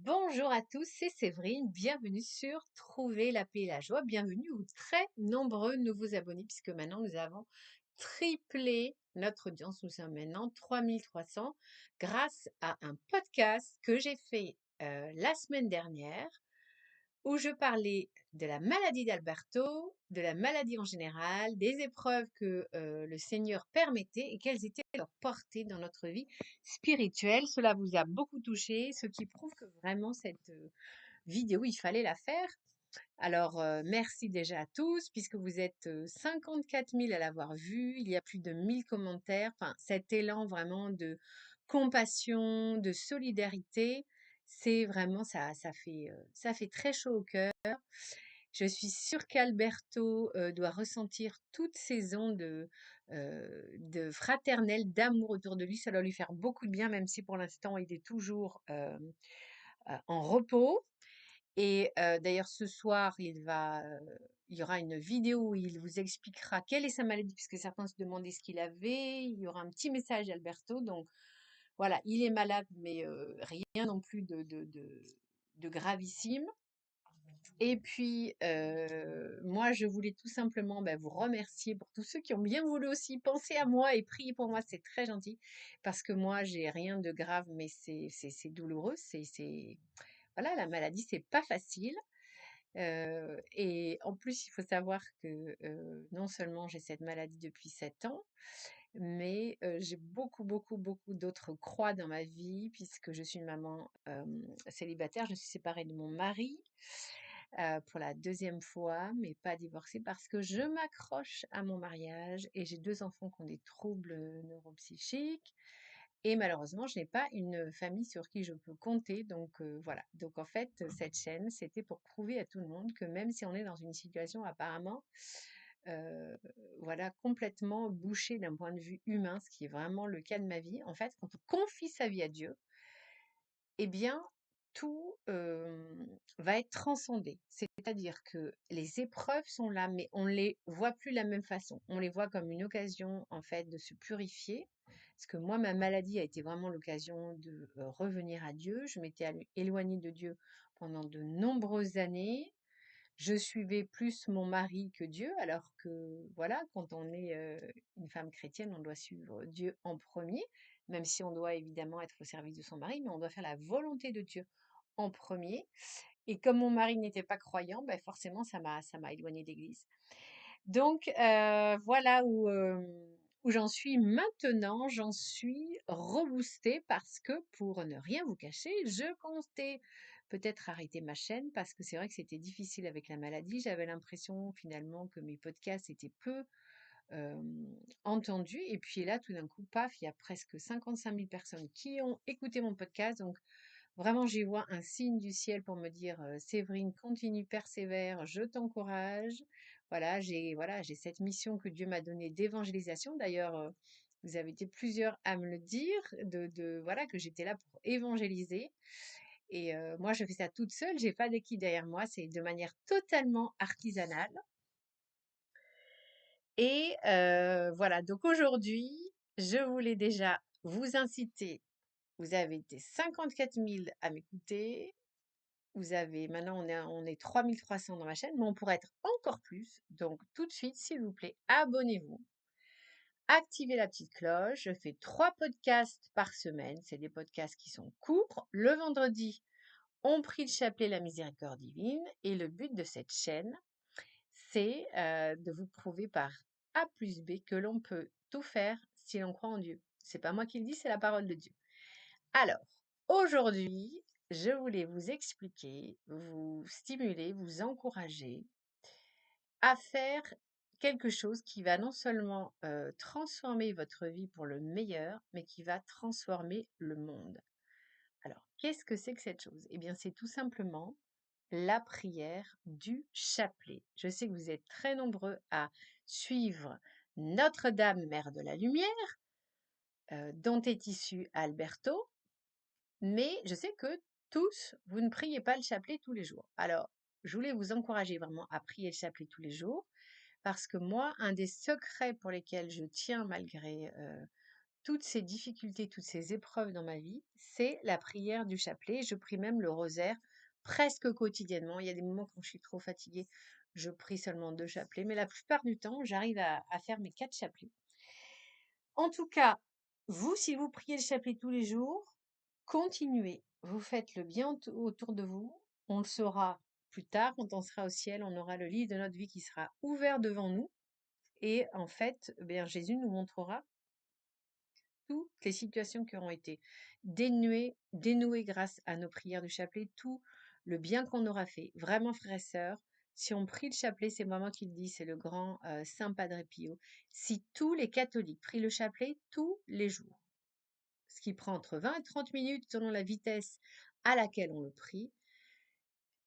Bonjour à tous, c'est Séverine. Bienvenue sur Trouver la paix et la joie. Bienvenue aux très nombreux nouveaux abonnés puisque maintenant nous avons triplé notre audience. Nous sommes maintenant 3300 grâce à un podcast que j'ai fait la semaine dernière où je parlais de la maladie d'Alberto, de la maladie en général, des épreuves que le Seigneur permettait et quelles étaient leurs portées dans notre vie spirituelle. Cela vous a beaucoup touché, ce qui prouve que vraiment cette vidéo, il fallait la faire. Alors, merci déjà à tous, puisque vous êtes 54 000 à l'avoir vue. Il y a plus de 1000 commentaires. Enfin, cet élan vraiment de compassion, de solidarité, c'est vraiment ça fait très chaud au cœur. Je suis sûre qu'Alberto doit ressentir toutes ces ondes de fraternel, d'amour autour de lui. Ça doit lui faire beaucoup de bien, même si pour l'instant il est toujours en repos. Et d'ailleurs, ce soir, il y aura une vidéo où il vous expliquera quelle est sa maladie, puisque certains se demandaient ce qu'il avait. Il y aura un petit message d'Alberto. Donc voilà, il est malade, mais rien non plus de gravissime. Et puis, moi, je voulais tout simplement vous remercier pour tous ceux qui ont bien voulu aussi penser à moi et prier pour moi. C'est très gentil, parce que moi, j'ai rien de grave, mais c'est douloureux. Voilà, la maladie, c'est pas facile. Et en plus, il faut savoir que non seulement j'ai cette maladie depuis 7 ans, mais j'ai beaucoup, beaucoup, beaucoup d'autres croix dans ma vie, puisque je suis une maman célibataire. Je suis séparée de mon mari pour la deuxième fois, mais pas divorcée, parce que je m'accroche à mon mariage et j'ai 2 enfants qui ont des troubles neuropsychiques. Et malheureusement, je n'ai pas une famille sur qui je peux compter. Donc voilà. Donc en fait, cette chaîne, c'était pour prouver à tout le monde que même si on est dans une situation apparemment, euh, voilà, complètement bouchée d'un point de vue humain, ce qui est vraiment le cas de ma vie, en fait, quand on confie sa vie à Dieu, eh bien, tout va être transcendé. C'est-à-dire que les épreuves sont là, mais on ne les voit plus de la même façon. On les voit comme une occasion, en fait, de se purifier. Parce que moi, ma maladie a été vraiment l'occasion de revenir à Dieu. Je m'étais éloignée de Dieu pendant de nombreuses années. Je suivais plus mon mari que Dieu, alors que, voilà, quand on est une femme chrétienne, on doit suivre Dieu en premier, même si on doit évidemment être au service de son mari, mais on doit faire la volonté de Dieu en premier. Et comme mon mari n'était pas croyant, forcément, ça m'a éloignée d'Église. Donc, voilà où j'en suis maintenant. J'en suis reboostée parce que, pour ne rien vous cacher, je comptais peut-être arrêter ma chaîne parce que c'est vrai que c'était difficile avec la maladie. J'avais l'impression finalement que mes podcasts étaient peu entendus. Et puis là, tout d'un coup, paf, il y a presque 55 000 personnes qui ont écouté mon podcast. Donc, vraiment, j'y vois un signe du ciel pour me dire, Séverine, continue, persévère, je t'encourage. Voilà, j'ai cette mission que Dieu m'a donnée d'évangélisation. D'ailleurs, vous avez été plusieurs à me le dire, voilà, que j'étais là pour évangéliser. Et moi, je fais ça toute seule, j'ai pas d'équipe derrière moi, c'est de manière totalement artisanale. Et voilà, donc aujourd'hui, je voulais déjà vous inciter. Vous avez été 54 000 à m'écouter. Maintenant, on est 3300 dans ma chaîne, mais on pourrait être encore plus. Donc, tout de suite, s'il vous plaît, abonnez-vous. Activez la petite cloche. Je fais 3 podcasts par semaine. C'est des podcasts qui sont courts. Le vendredi, on prie le chapelet La Miséricorde Divine. Et le but de cette chaîne, c'est de vous prouver par A plus B que l'on peut tout faire si l'on croit en Dieu. C'est pas moi qui le dis, c'est la parole de Dieu. Alors, aujourd'hui, je voulais vous expliquer, vous stimuler, vous encourager à faire quelque chose qui va non seulement transformer votre vie pour le meilleur, mais qui va transformer le monde. Alors, qu'est-ce que c'est que cette chose? Eh bien, c'est tout simplement la prière du chapelet. Je sais que vous êtes très nombreux à suivre Notre-Dame, Mère de la Lumière, dont est issu Alberto, mais je sais que tous, vous ne priez pas le chapelet tous les jours. Alors, je voulais vous encourager vraiment à prier le chapelet tous les jours, parce que moi, un des secrets pour lesquels je tiens malgré toutes ces difficultés, toutes ces épreuves dans ma vie, c'est la prière du chapelet. Je prie même le rosaire presque quotidiennement. Il y a des moments quand je suis trop fatiguée, je prie seulement 2 chapelets, mais la plupart du temps, j'arrive à faire mes 4 chapelets. En tout cas, vous, si vous priez le chapelet tous les jours, continuez. Vous faites le bien autour de vous. On le saura plus tard, quand on sera au ciel, on aura le livre de notre vie qui sera ouvert devant nous. Et en fait, bien, Jésus nous montrera toutes les situations qui auront été dénouées grâce à nos prières du chapelet, tout le bien qu'on aura fait. Vraiment, frères et sœurs, si on prie le chapelet, c'est moi qui le dis, c'est le grand Saint Padre Pio. Si tous les catholiques prient le chapelet tous les jours, ce qui prend entre 20 et 30 minutes selon la vitesse à laquelle on le prie,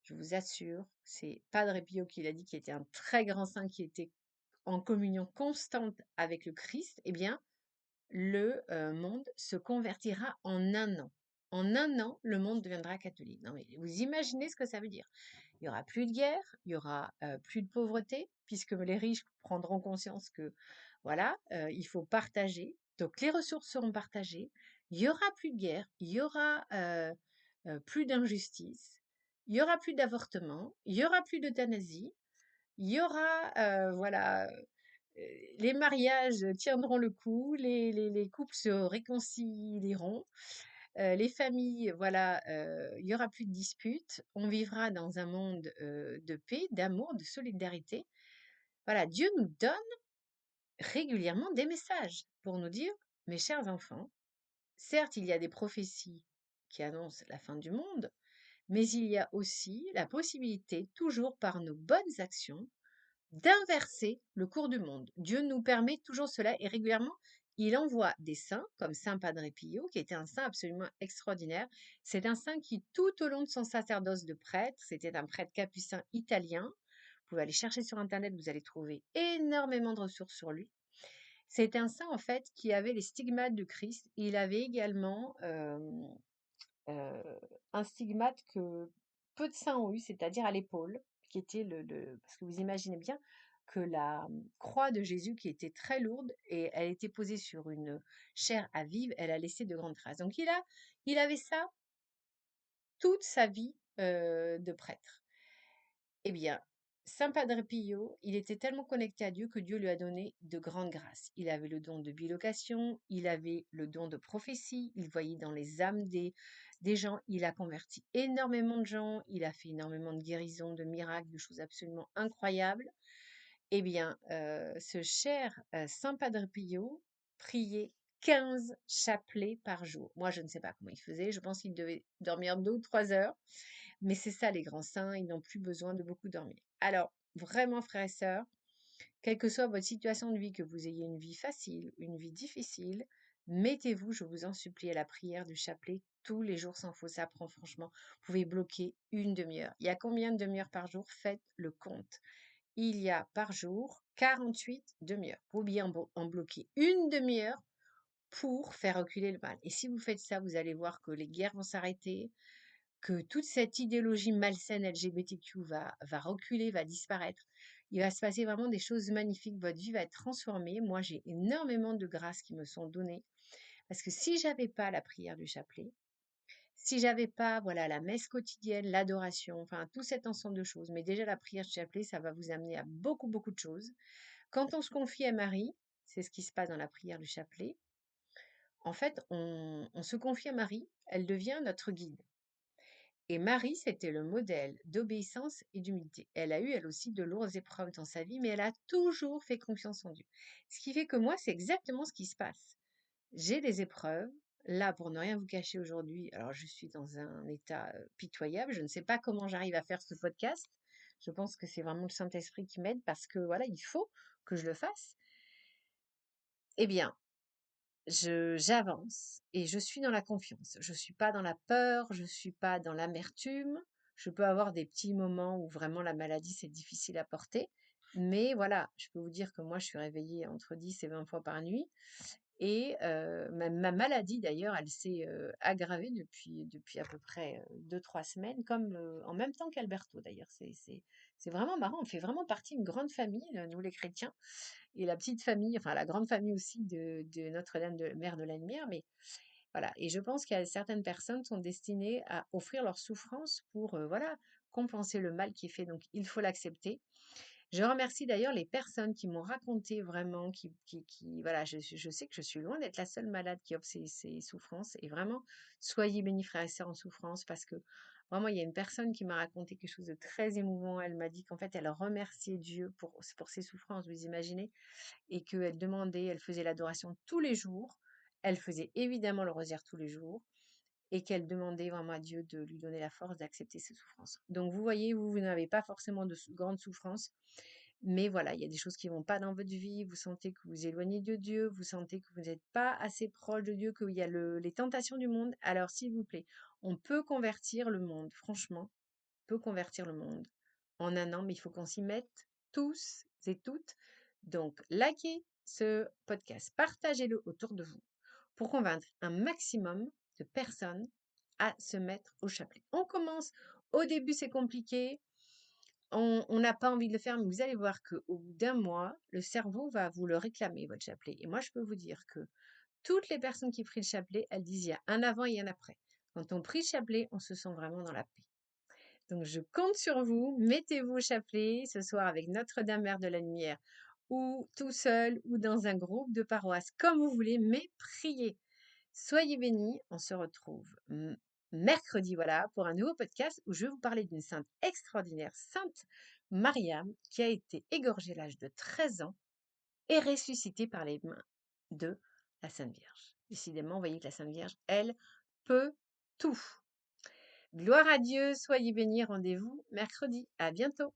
je vous assure, c'est Padre Pio qui l'a dit, qui était un très grand saint, qui était en communion constante avec le Christ, eh bien, le monde se convertira en un an. En un an, le monde deviendra catholique. Non, mais vous imaginez ce que ça veut dire? Il y aura plus de guerre, il y aura plus de pauvreté, puisque les riches prendront conscience que, voilà, il faut partager. Donc, les ressources seront partagées. Il y aura plus de guerre, il y aura plus d'injustice, il y aura plus d'avortement, il y aura plus d'euthanasie, il y aura, voilà, les mariages tiendront le coup, les couples se réconcilieront, les familles, voilà, il y aura plus de disputes. On vivra dans un monde de paix, d'amour, de solidarité. Voilà, Dieu nous donne régulièrement des messages pour nous dire, mes chers enfants, certes, il y a des prophéties qui annoncent la fin du monde, mais il y a aussi la possibilité, toujours par nos bonnes actions, d'inverser le cours du monde. Dieu nous permet toujours cela et régulièrement, il envoie des saints comme Saint Padre Pio, qui était un saint absolument extraordinaire. C'est un saint qui, tout au long de son sacerdoce de prêtre, c'était un prêtre capucin italien. Vous pouvez aller chercher sur Internet, vous allez trouver énormément de ressources sur lui. C'est un saint, en fait, qui avait les stigmates du Christ. Il avait également euh, un stigmate que peu de saints ont eu, c'est-à-dire à l'épaule, qui était parce que vous imaginez bien que la croix de Jésus, qui était très lourde, et elle était posée sur une chair à vivre, elle a laissé de grandes traces. Donc il avait ça toute sa vie de prêtre. Eh bien, Saint Padre Pio, il était tellement connecté à Dieu que Dieu lui a donné de grandes grâces. Il avait le don de bilocation, il avait le don de prophétie, il voyait dans les âmes des gens, il a converti énormément de gens, il a fait énormément de guérisons, de miracles, de choses absolument incroyables. Eh bien, ce cher Saint Padre Pio priait 15 chapelets par jour. Moi, je ne sais pas comment il faisait, je pense qu'il devait dormir 2 ou 3 heures. Mais c'est ça les grands saints, ils n'ont plus besoin de beaucoup dormir. Alors, vraiment, frères et sœurs, quelle que soit votre situation de vie, que vous ayez une vie facile, une vie difficile, mettez-vous, je vous en supplie, à la prière du chapelet tous les jours sans faute. Ça prend franchement, vous pouvez bloquer une demi-heure. Il y a combien de demi-heures par jour? Faites le compte. Il y a par jour 48 demi-heures. Vous pouvez en bloquer une demi-heure pour faire reculer le mal. Et si vous faites ça, vous allez voir que les guerres vont s'arrêter, que toute cette idéologie malsaine LGBTQ va reculer, va disparaître. Il va se passer vraiment des choses magnifiques. Votre vie va être transformée. Moi, j'ai énormément de grâces qui me sont données. Parce que si j'avais pas la prière du chapelet, si j'avais pas, voilà, la messe quotidienne, l'adoration, enfin, tout cet ensemble de choses, mais déjà la prière du chapelet, ça va vous amener à beaucoup, beaucoup de choses. Quand on se confie à Marie, c'est ce qui se passe dans la prière du chapelet, en fait, on se confie à Marie, elle devient notre guide. Et Marie, c'était le modèle d'obéissance et d'humilité. Elle a eu, elle aussi, de lourdes épreuves dans sa vie, mais elle a toujours fait confiance en Dieu. Ce qui fait que moi, c'est exactement ce qui se passe. J'ai des épreuves. Là, pour ne rien vous cacher aujourd'hui, alors je suis dans un état pitoyable. Je ne sais pas comment j'arrive à faire ce podcast. Je pense que c'est vraiment le Saint-Esprit qui m'aide parce que voilà, il faut que je le fasse. Eh bien, j'avance et je suis dans la confiance. Je suis pas dans la peur, je suis pas dans l'amertume. Je peux avoir des petits moments où vraiment la maladie, c'est difficile à porter. Mais voilà, je peux vous dire que moi, je suis réveillée entre 10 et 20 fois par nuit. Et ma maladie d'ailleurs, elle s'est, aggravée depuis à peu près, 2-3 semaines comme, en même temps qu'Alberto d'ailleurs. C'est vraiment marrant, on fait vraiment partie d'une grande famille, nous les chrétiens et la petite famille, enfin la grande famille aussi de Notre-Dame de Mère de la Lumière, mais voilà. Et je pense qu'il y a certaines personnes sont destinées à offrir leur souffrance pour, voilà, compenser le mal qui est fait, donc il faut l'accepter. Je remercie d'ailleurs les personnes qui m'ont raconté vraiment, voilà, je sais que je suis loin d'être la seule malade qui offre ces souffrances. Et vraiment, soyez bénis, frères et sœurs en souffrance, parce que vraiment, il y a une personne qui m'a raconté quelque chose de très émouvant. Elle m'a dit qu'en fait, elle remerciait Dieu pour ses souffrances, vous imaginez, et qu'elle demandait, elle faisait l'adoration tous les jours. Elle faisait évidemment le rosaire tous les jours et qu'elle demandait vraiment à Dieu de lui donner la force d'accepter ses souffrances. Donc vous voyez, vous n'avez pas forcément de grandes souffrances, mais voilà, il y a des choses qui vont pas dans votre vie, vous sentez que vous vous éloignez de Dieu, vous sentez que vous n'êtes pas assez proche de Dieu, qu'il y a les tentations du monde. Alors s'il vous plaît, on peut convertir le monde, franchement, on peut convertir le monde en un an, mais il faut qu'on s'y mette tous et toutes. Donc likez ce podcast, partagez-le autour de vous pour convaincre un maximum de personnes à se mettre au chapelet. On commence, au début c'est compliqué, on n'a pas envie de le faire, mais vous allez voir qu'au bout d'un mois, le cerveau va vous le réclamer, votre chapelet. Et moi, je peux vous dire que toutes les personnes qui prient le chapelet, elles disent il y a un avant et un après. Quand on prie le chapelet, on se sent vraiment dans la paix. Donc, je compte sur vous, mettez-vous au chapelet ce soir avec Notre-Dame Mère de la Lumière, ou tout seul, ou dans un groupe de paroisse, comme vous voulez, mais priez. Soyez bénis, on se retrouve mercredi, voilà, pour un nouveau podcast où je vais vous parler d'une sainte extraordinaire, Sainte Mariam, qui a été égorgée à l'âge de 13 ans et ressuscitée par les mains de la Sainte Vierge. Décidément, vous voyez que la Sainte Vierge, elle, peut tout. Gloire à Dieu, soyez bénis, rendez-vous mercredi. À bientôt.